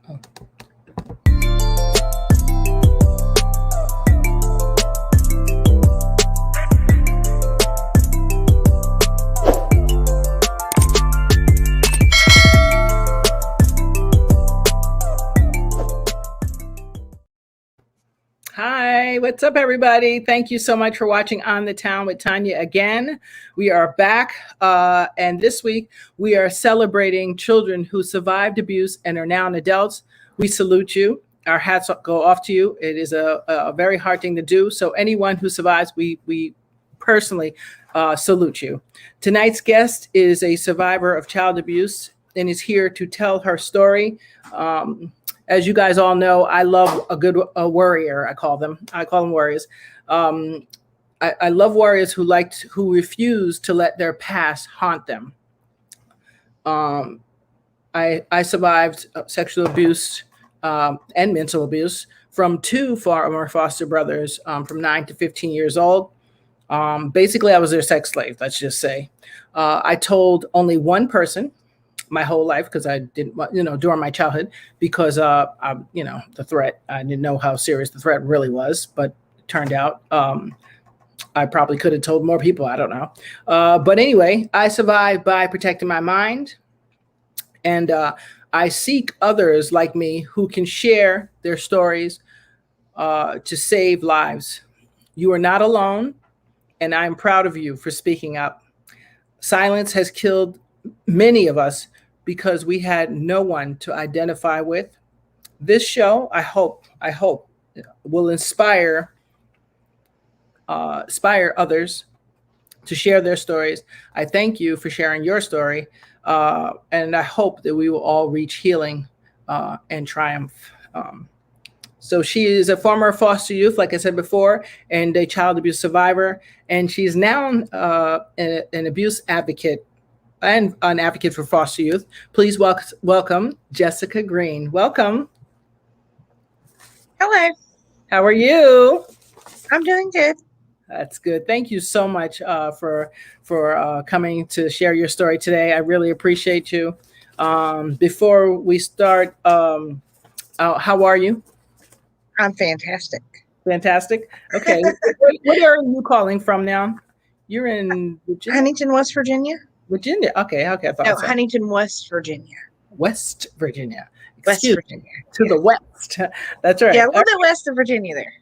Hi, what's up, everybody? Thank you so much for watching On the Town with Tanya again. We are back, and this week we are celebrating children who survived abuse and are now adults. We salute you. Our hats go off to you. It is a very hard thing to do. So anyone who survives, we personally salute you. Tonight's guest is a survivor of child abuse and is here to tell her story. As you guys all know, I love a warrior. I call them warriors. I love warriors who refuse to let their past haunt them. I survived sexual abuse and mental abuse from two former foster brothers from 9 to 15 years old. Basically, I was their sex slave, let's just say. I told only one person my whole life because I didn't, during my childhood, because, the threat, I didn't know how serious the threat really was, but it turned out I probably could have told more people. I don't know. But anyway, I survived by protecting my mind. And I seek others like me who can share their stories to save lives. You are not alone, and I am proud of you for speaking up. Silence has killed many of us because we had no one to identify with. This show, I hope, will inspire others to share their stories. I thank you for sharing your story, and I hope that we will all reach healing and triumph. So she is a former foster youth, like I said before, and a child abuse survivor, and she's now an abuse advocate and an advocate for foster youth. Please welcome Jessica Green. Welcome. Hello. How are you? I'm doing good. That's good. Thank you so much for coming to share your story today. I really appreciate you. Before we start, how are you? I'm fantastic. Fantastic. Okay. What area are you calling from now? You're in Virginia? Huntington, West Virginia. Virginia. Okay. I thought no, so. Huntington, West Virginia. West Virginia. West Virginia. To the west. That's right. Yeah, a little bit west of Virginia there.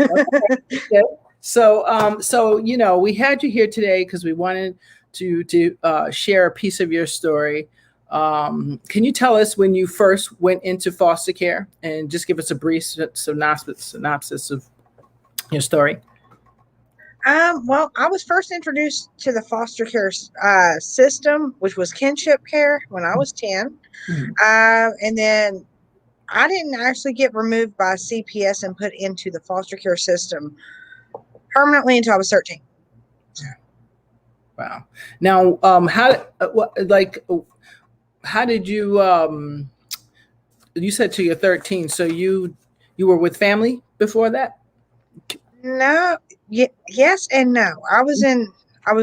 Okay. So we had you here today because we wanted to share a piece of your story. Can you tell us when you first went into foster care and just give us a brief synopsis of your story? Well, I was first introduced to the foster care system, which was kinship care, when I was 10. Mm-hmm. And then I didn't actually get removed by CPS and put into the foster care system permanently until I was 13. Wow. Now, how did you, you said till you're 13, so you were with family before that? No. Yes and no. I was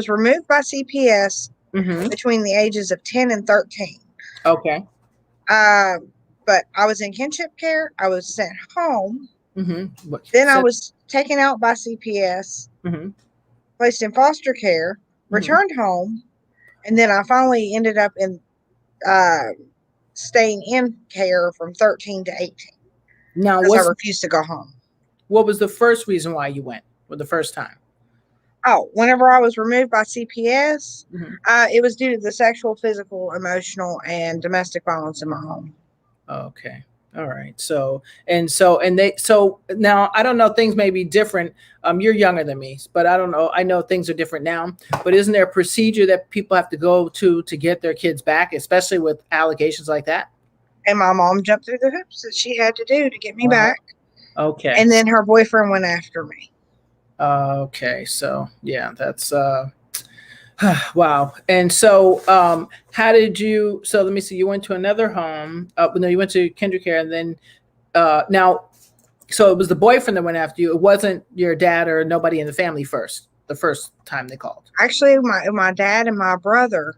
removed by CPS between the ages of 10 and 13. Okay. But I was in kinship care. I was sent home. Mm-hmm. Then I was taken out by CPS, placed in foster care, returned home, and then I finally ended up in staying in care from 13 to 18. Now, because I refused to go home. What was the first reason why you went? For the first time? Oh, whenever I was removed by CPS, it was due to the sexual, physical, emotional, and domestic violence in my home. Okay. All right. So now I don't know, things may be different. You're younger than me, but I don't know. I know things are different now, but isn't there a procedure that people have to go to get their kids back, especially with allegations like that? And my mom jumped through the hoops that she had to do to get me back. Okay. And then her boyfriend went after me. Okay. So yeah, that's wow. And so how did you, so let me see, you went to another home. No, you went to Kindred Care, and then now, so it was the boyfriend that went after you. It wasn't your dad or nobody in the family the first time they called. Actually, my dad and my brother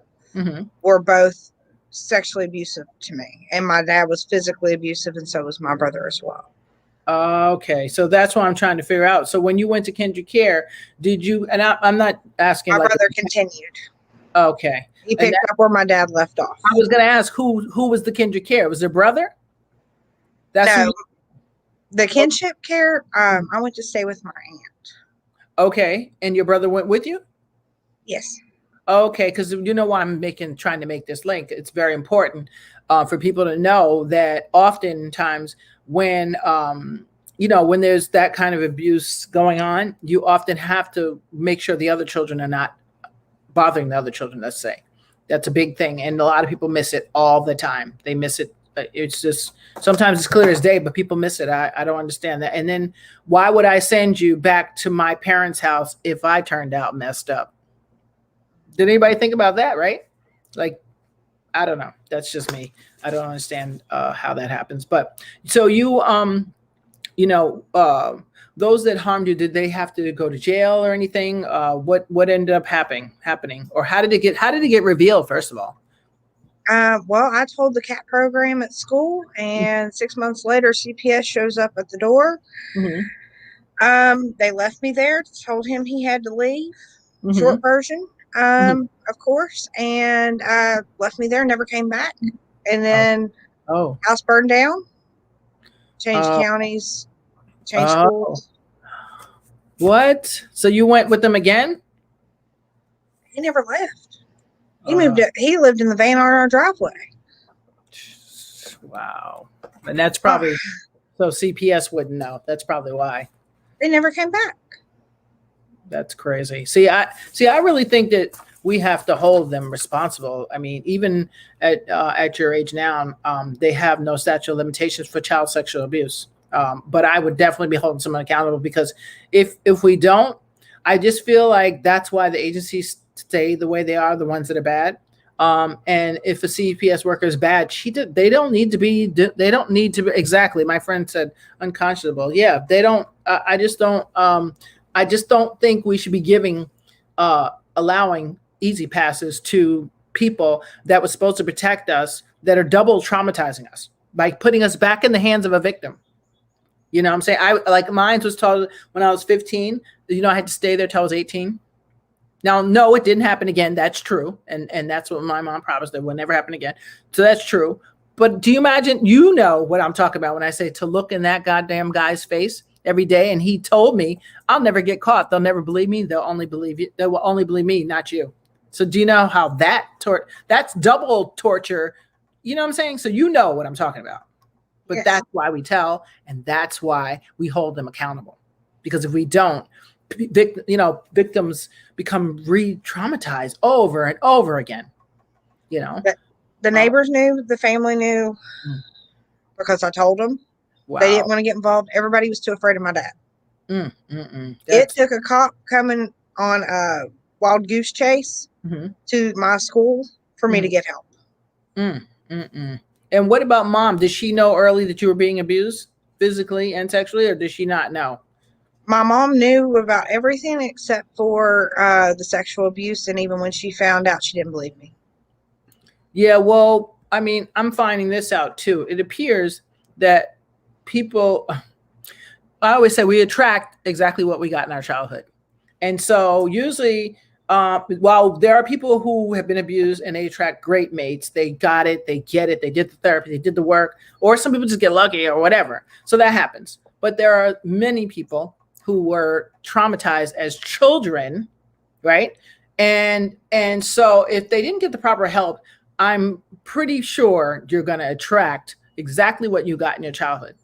were both sexually abusive to me, and my dad was physically abusive, and so was my brother as well. Okay, so that's what I'm trying to figure out. So when you went to Kindred Care, did you? And I'm not asking My like. brother continued. Okay, He and picked up where my dad left off. I was going to ask who was the Kindred Care? Was their brother? That's No, who the kinship care. I went to stay with my aunt. Okay, and your brother went with you? Yes. Okay, because you know why I'm trying to make this link. It's very important for people to know that oftentimes when when there's that kind of abuse going on, you often have to make sure the other children are not bothering the other children. Let's say that's a big thing, and a lot of people miss it all the time. They miss it. It's just sometimes it's clear as day, but people miss it. I don't understand that. And then why would I send you back to my parents' house if I turned out messed up? Did anybody think about that, right? Like, I don't know. That's just me. I don't understand how that happens. But so you, those that harmed you, did they have to go to jail or anything? What ended up happening, or how did it get revealed? First of all, Well, I told the CAT program at school, and 6 months later, CPS shows up at the door. They left me there, told him he had to leave. Short version. Of course, and left me there, never came back. And then house burned down, changed counties, changed schools. What? So you went with them again? He never left. He moved it. He lived in the van on our driveway. Wow. And that's probably so CPS wouldn't know. That's probably why. They never came back. That's crazy. See, I really think that we have to hold them responsible. I mean, even at your age now, they have no statute of limitations for child sexual abuse. But I would definitely be holding someone accountable, because if we don't, I just feel like that's why the agencies stay the way they are, the ones that are bad. And if a CPS worker is bad, they don't need to be. Exactly. My friend said unconscionable. Yeah, they don't. I just don't think we should be allowing easy passes to people that were supposed to protect us, that are double traumatizing us by putting us back in the hands of a victim. You know what I'm saying? Mine was told when I was 15, I had to stay there till I was 18. Now, no, it didn't happen again. That's true. And that's what my mom promised, that would never happen again. So that's true. But do you imagine, what I'm talking about when I say to look in that goddamn guy's face every day, and he told me, I'll never get caught. They'll never believe me. They'll only believe you. They will only believe me, not you. So do you know how that's double torture? You know what I'm saying? So you know what I'm talking about. But yes. That's why we tell, and that's why we hold them accountable. Because if we don't, victims become re-traumatized over and over again. The neighbors knew, the family knew, because I told them. Wow. They didn't want to get involved. Everybody was too afraid of my dad. It took a cop coming on a wild goose chase to my school for me to get help. And what about mom? Did she know early that you were being abused physically and sexually, or did she not know? My mom knew about everything except for the sexual abuse, and even when she found out, she didn't believe me. Yeah, well, I mean, I'm finding this out too. It appears that people, I always say we attract exactly what we got in our childhood. And so usually, while there are people who have been abused and they attract great mates, they got it, they get it, they did the therapy, they did the work, or some people just get lucky or whatever. So that happens. But there are many people who were traumatized as children, right? And so if they didn't get the proper help, I'm pretty sure you're going to attract exactly what you got in your childhood.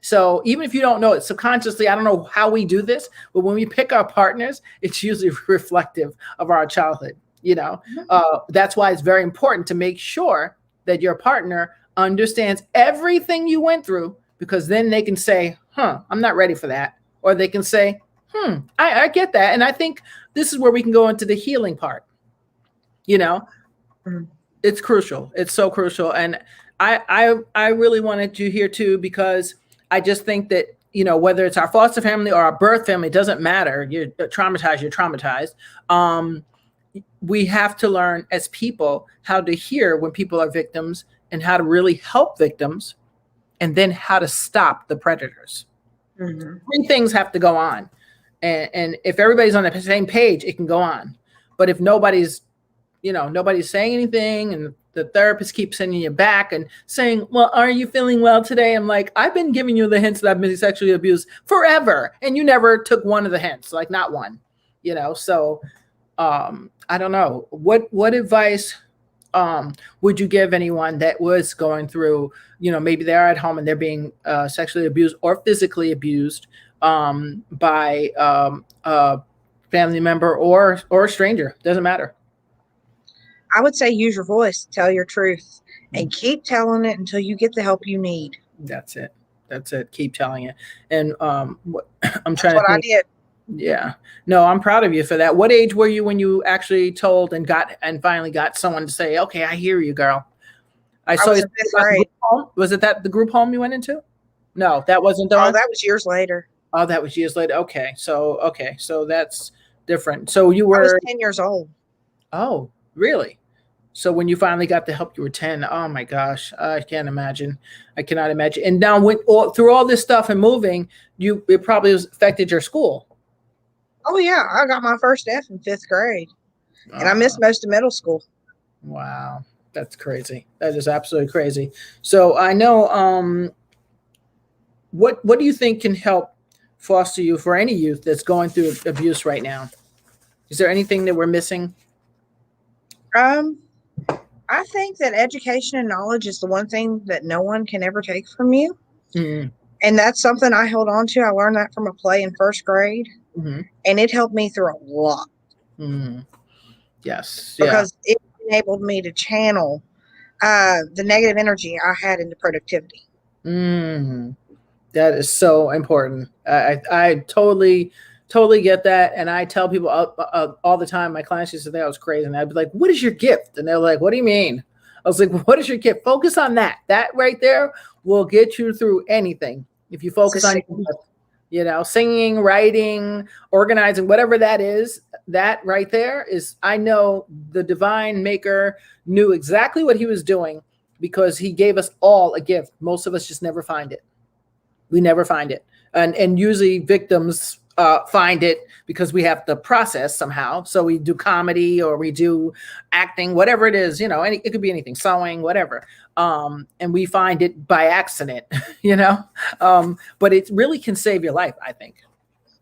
So even if you don't know it subconsciously, I don't know how we do this, but when we pick our partners, it's usually reflective of our childhood. That's why it's very important to make sure that your partner understands everything you went through, because then they can say, I'm not ready for that. Or they can say, I get that. And I think this is where we can go into the healing part. It's crucial. It's so crucial. And I really wanted you here too, because I just think that, whether it's our foster family or our birth family, it doesn't matter. You're traumatized. we have to learn as people how to hear when people are victims and how to really help victims, and then how to stop the predators. Mm-hmm. Three things have to go on. And if everybody's on the same page, it can go on. But if nobody's saying anything, and the therapist keeps sending you back and saying, well, are you feeling well today? I'm like, I've been giving you the hints that I've been sexually abused forever, and you never took one of the hints, like not one, So I don't know. What advice would you give anyone that was going through, maybe they're at home and they're being sexually abused or physically abused by a family member or a stranger? Doesn't matter. I would say use your voice, tell your truth, and keep telling it until you get the help you need. That's it. Keep telling it. And I'm That's trying to what I think. did. Yeah. No, I'm proud of you for that. What age were you when you actually told and finally got someone to say, okay, I hear you, girl? I saw was you in fifth about the grade. group home. Was it the group home you went into? No, that wasn't the Oh, one. that was years later. Oh, that was years later. Okay. So that's different. So you I was were, 10 years old. oh, really? So when you finally got the help, you were 10. Oh my gosh. I can't imagine. I cannot imagine. And now through all this stuff and moving, it probably affected your school. Oh, yeah. I got my first F in fifth grade, and I missed most of middle school. Wow. That's crazy. That is absolutely crazy. So I know, what do you think can help foster you for any youth that's going through abuse right now? Is there anything that we're missing? I think that education and knowledge is the one thing that no one can ever take from you. Mm-hmm. And that's something I held on to. I learned that from a play in first grade, Mm-hmm. and it helped me through a lot. Mm-hmm. Yes. Because it enabled me to channel the negative energy I had into productivity. Mm-hmm. That is so important. I totally get that. And I tell people all the time, my clients used to think I was crazy. And I'd be like, what is your gift? And they're like, what do you mean? I was like, what is your gift? Focus on that. That right there will get you through anything. If you focus on singing, writing, organizing, whatever that is, that right there is, I know the divine maker knew exactly what he was doing, because he gave us all a gift. Most of us just never find it. We never find it. And usually victims find it because we have to process somehow. So we do comedy or we do acting, whatever it is, it could be anything, sewing, whatever. And we find it by accident, but it really can save your life, I think.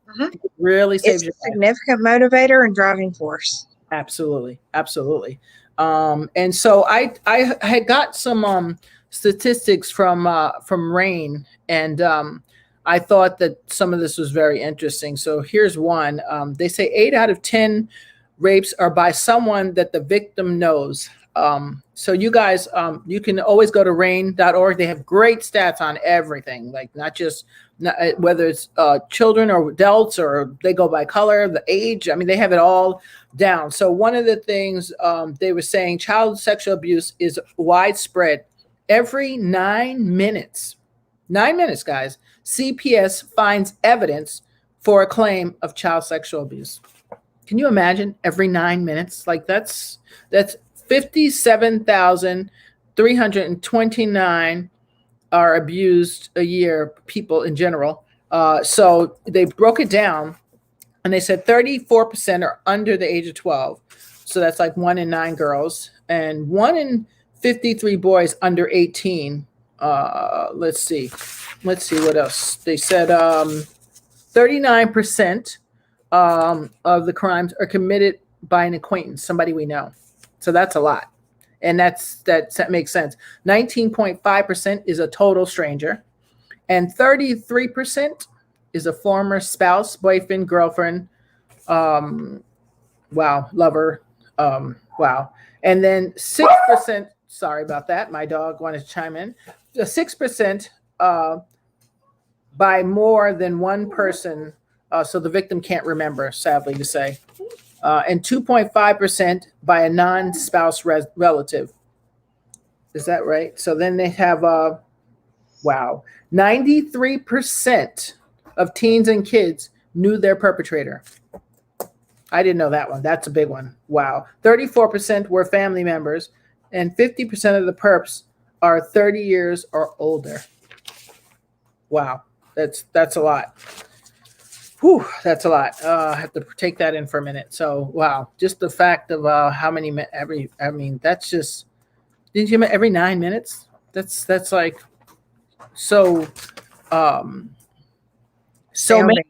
Mm-hmm. It really saves your life. Significant motivator and driving force. Absolutely. And so I had got some statistics from RAIN, and I thought that some of this was very interesting. So here's one. They say 8 out of 10 rapes are by someone that the victim knows. So you guys, you can always go to rain.org. They have great stats on everything, like whether it's children or adults, or they go by color, the age. I mean, they have it all down. So one of the things they were saying, child sexual abuse is widespread. Every 9 minutes, guys, CPS finds evidence for a claim of child sexual abuse. Can you imagine? Every 9 minutes? Like that's 57,329 are abused a year, people in general. So they broke it down, and they said 34% are under the age of 12. So that's like 1 in 9 girls, and 1 in 53 boys under 18. Let's see what else. They said 39% of the crimes are committed by an acquaintance, somebody we know. So that's a lot. And that makes sense. 19.5% is a total stranger. And 33% is a former spouse, boyfriend, girlfriend, lover. Wow. And then 6%, sorry about that. My dog wanted to chime in. 6% by more than one person. So the victim can't remember, sadly to say. And 2.5% by a non-spouse relative. Is that right? So then they have, 93% of teens and kids knew their perpetrator. I didn't know that one. That's a big one. Wow. 34% were family members, and 50% of the perps are 30 years or older. Wow. That's a lot. Whew, that's a lot. I have to take that in for a minute. So, wow. Just the fact of how many I mean, that's just, didn't you every 9 minutes? That's like so, um, so many. Astounding.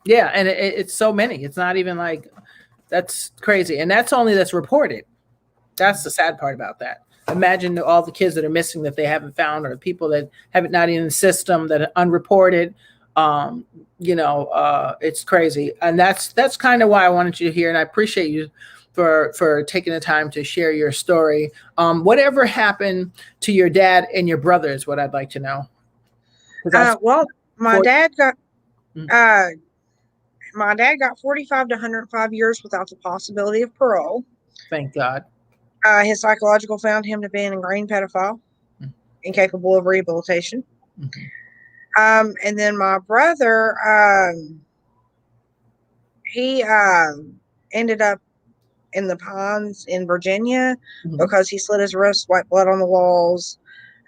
Yeah. And it's so many. It's not even like, that's crazy. And that's reported. That's the sad part about that. Imagine all the kids that are missing that they haven't found, or people that haven't not in the system that are unreported. Um, it's crazy, and that's kind of why I wanted you to hear. And I appreciate you for taking the time to share your story. Whatever happened to your dad and your brother is what I'd like to know. Well, my For- dad got Mhm. my dad got 45 to 105 years without the possibility of parole. Thank God. His psychological found him to be an ingrained pedophile, Mhm. incapable of rehabilitation. Mhm. And then my brother, he ended up in the Pines in Virginia Mhm. because he slit his wrist, wiped blood on the walls,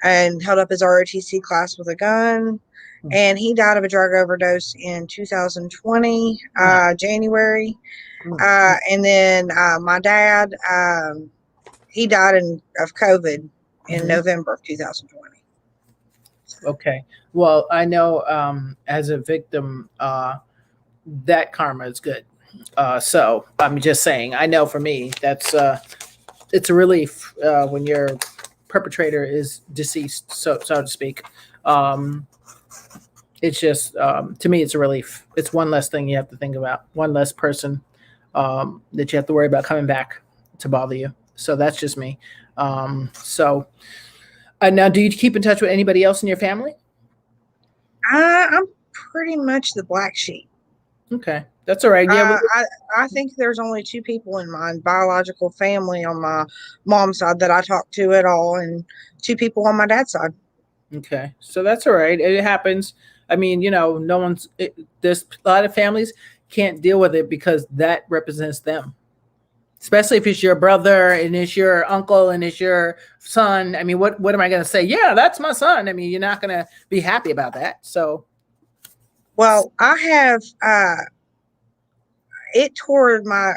and held up his ROTC class with a gun. Mhm. And he died of a drug overdose in 2020, January. And then my dad, he died of COVID in Mhm. November of 2020. Okay. Well, I know as a victim, that karma is good. So I'm just saying, I know for me, it's a relief when your perpetrator is deceased, so to speak. Um, it's just to me, it's a relief. It's one less thing you have to think about, one less person that you have to worry about coming back to bother you. So that's just me. So now, do you keep in touch with anybody else in your family? I'm pretty much the black sheep. Okay, that's all right. Yeah. I think there's only two people in my biological family on my mom's side that I talk to at all, and two people on my dad's side. Okay, so that's all right. It happens. I mean, no one's. There's a lot of families can't deal with it because that represents them. Especially if it's your brother and it's your uncle and it's your son. I mean, what am I going to say? Yeah, that's my son. I mean, you're not going to be happy about that. So, Well, I have it toward my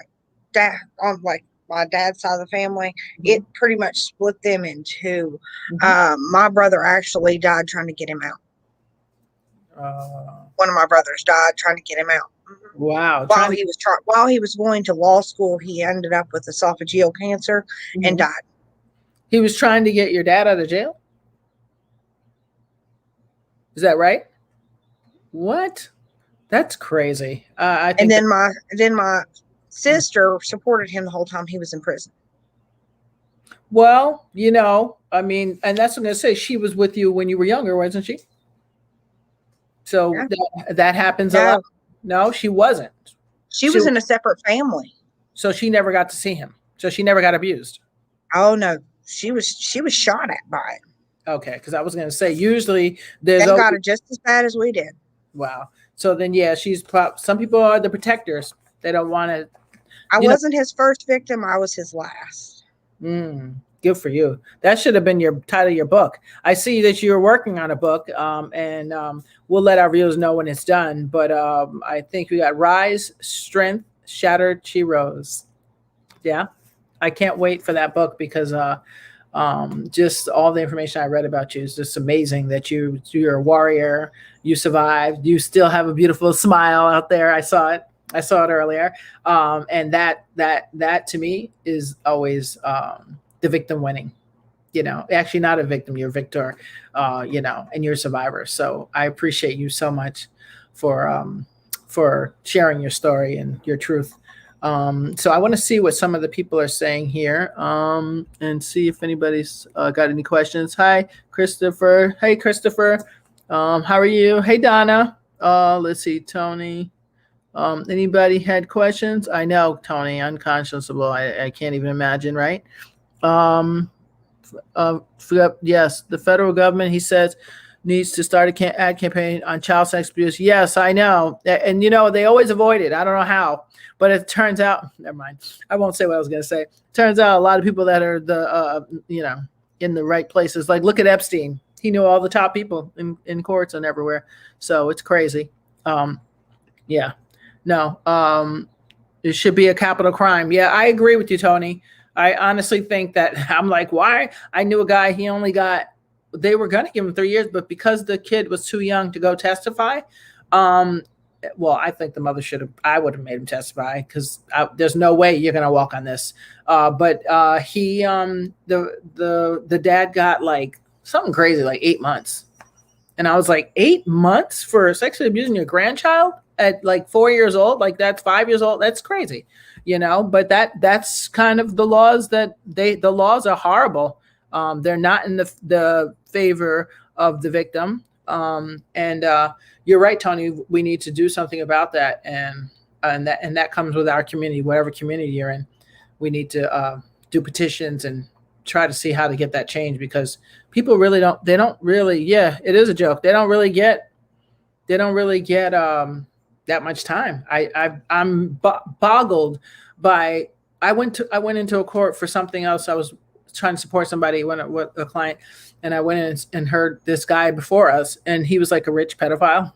dad on like my dad's side of the family. It pretty much split them in two. My brother actually died trying to get him out. One of my brothers died trying to get him out. Wow. While he was going to law school, he ended up with esophageal cancer and died. He was trying to get your dad out of jail? Is that right? What? That's crazy. I think. And then my sister supported him the whole time he was in prison. Well, I mean, and that's what I'm going to say. She was with you when you were younger, wasn't she? So Yeah. that happens a lot. No, she wasn't. She was in a separate family. So she never got to see him. So she never got abused. Oh no, she was shot at by it. Okay, because I was going to say usually they got it just as bad as we did. Wow. So then, yeah, some people are the protectors. They don't want to. I wasn't his first victim. I was his last. Good for you. That should have been your title of your book. I see that you're working on a book, and we'll let our viewers know when it's done. But I think we got Rise, Strength, Shattered, She Rose. Yeah. I can't wait for that book because just all the information I read about you is just amazing that you're a warrior. You survived. You still have a beautiful smile out there. I saw it earlier. And that to me is always the victim winning. Actually not a victim, you're a victor, and you're a survivor. So I appreciate you so much for sharing your story and your truth. So I want to see what some of the people are saying here, and see if anybody's got any questions. Hi, Christopher. Hey, Christopher. How are you? Hey, Donna. Let's see, Tony. Anybody had questions? I know, Tony, unconscionable. I can't even imagine, right? Yes, the federal government, he says, needs to start a ad campaign on child sex abuse. Yes, I know. And, you know, they always avoid it. I don't know how. But it turns out, never mind. I won't say what I was going to say. Turns out a lot of people that are in the right places. Like, look at Epstein. He knew all the top people in courts and everywhere. So it's crazy. Yeah. No. It should be a capital crime. Yeah, I agree with you, Tony. I honestly think that I'm like, why? I knew a guy, they were going to give him 3 years, but because the kid was too young to go testify, well, I think the mother I would have made him testify because there's no way you're going to walk on this. But the dad got like something crazy, like 8 months. And I was like, 8 months for sexually abusing your grandchild at like 4 years old? Like that's 5 years old. That's crazy, you know, but that's kind of the laws the laws are horrible. They're not in the favor of the victim. And you're right, Tony, we need to do something about that. And that comes with our community, whatever community you're in. We need to do petitions and try to see how to get that changed, because people really don't really, yeah, it is a joke. They don't really get that much time. I'm boggled by, I went into a court for something else. I was trying to support somebody with a client, and I went in and heard this guy before us, and he was like a rich pedophile.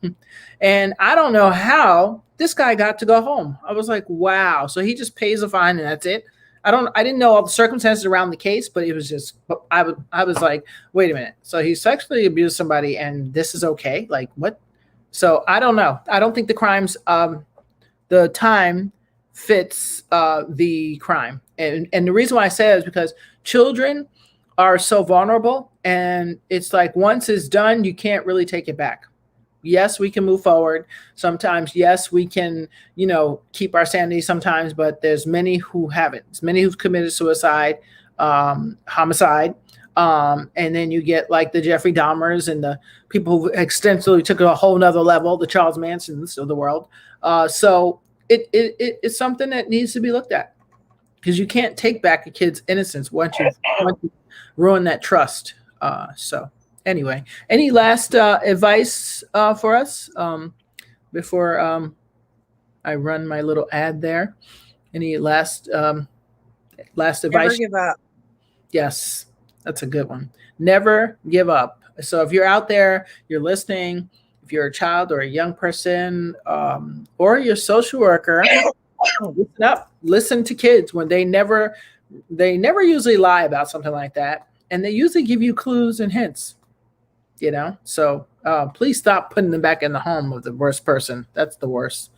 And I don't know how this guy got to go home. I was like, wow. So he just pays a fine and that's it. I didn't know all the circumstances around the case, but it was just, I was like, wait a minute. So he sexually abused somebody and this is okay? Like what? So I don't know. I don't think the crimes, the time fits the crime. And the reason why I say that is because children are so vulnerable, and it's like once it's done, you can't really take it back. Yes, we can move forward. Sometimes, yes, we can, keep our sanity sometimes, but there's many who haven't. There's many who've committed suicide, homicide. And then you get like the Jeffrey Dahmers and the people who extensively took it a whole nother level, the Charles Mansons of the world. So it's something that needs to be looked at, because you can't take back a kid's innocence once you ruin that trust. So anyway, any last advice for us before I run my little ad there? Any last advice? Never give up. Yes, that's a good one. Never give up. So if you're out there, you're listening, if you're a child or a young person, or you're a social worker, listen up. Listen to kids when they never usually lie about something like that. And they usually give you clues and hints, So please stop putting them back in the home of the worst person. That's the worst.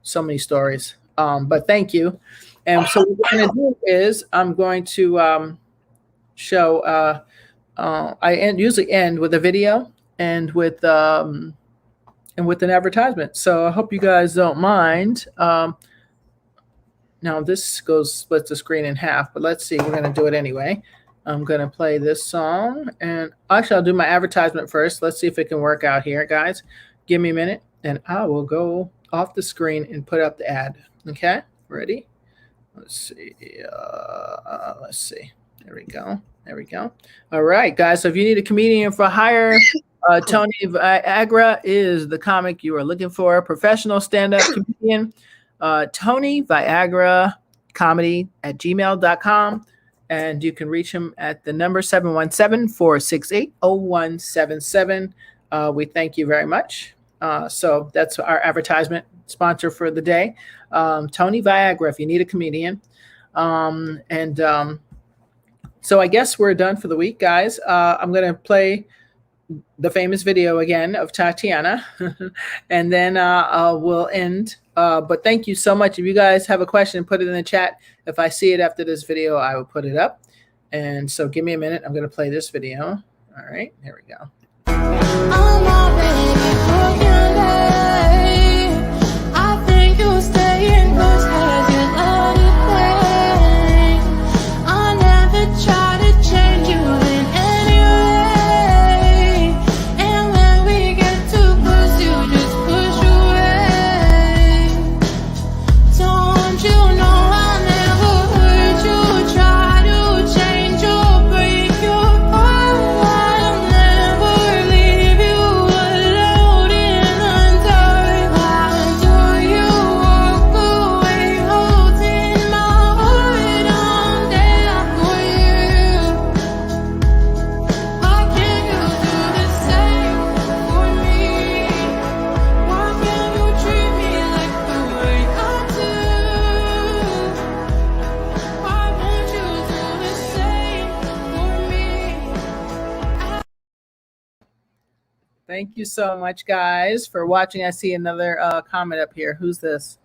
So many stories. But thank you. And so what we're going to do is I'm going to show, I usually end with a video and with an advertisement. So I hope you guys don't mind. Now this splits the screen in half, but let's see, we're going to do it anyway. I'm going to play this song, and actually I'll do my advertisement first. Let's see if it can work out here, guys. Give me a minute and I will go off the screen and put up the ad. Okay, ready? Let's see. There we go. All right, guys. So if you need a comedian for hire, Tony Viagra is the comic you are looking for. Professional stand-up comedian. Tony Viagra comedy at gmail.com. And you can reach him at the number 717-468-0177. We thank you very much. So that's our advertisement sponsor for the day. Tony Viagra, if you need a comedian. So I guess we're done for the week, guys. I'm going to play the famous video again of Tatiana, and then we'll end. But thank you so much. If you guys have a question, put it in the chat. If I see it after this video, I will put it up. And so give me a minute. I'm going to play this video. All right, here we go. I'm already broken. I think you'll stay in close as you love to play. I never try to change you in any way. And when we get too close, you just push away. Don't you know I never hurt you? Try to change or break your heart. I'll never Thank you so much, guys, for watching. I see another comment up here. Who's this?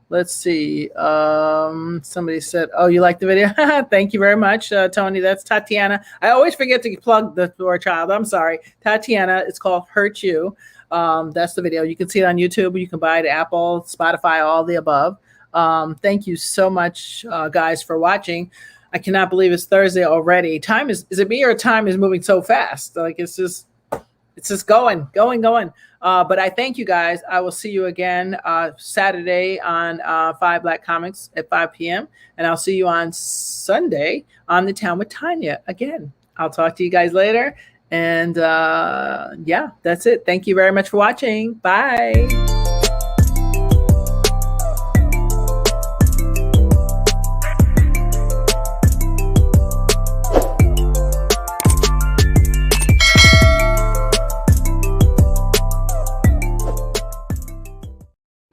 Let's see. Somebody said, "Oh, you like the video?" Thank you very much, Tony. That's Tatiana. I always forget to plug the poor child. I'm sorry, Tatiana. It's called "Hurt You." That's the video. You can see it on YouTube. You can buy it at Apple, Spotify, all the above. Thank you so much, guys, for watching. I cannot believe it's Thursday already. Time is it me or time is moving so fast? Like it's just going. But I thank you guys. I will see you again Saturday on 5 Black Comics at 5 p.m. And I'll see you on Sunday on the Town with Tanya again. I'll talk to you guys later. And yeah, that's it. Thank you very much for watching. Bye.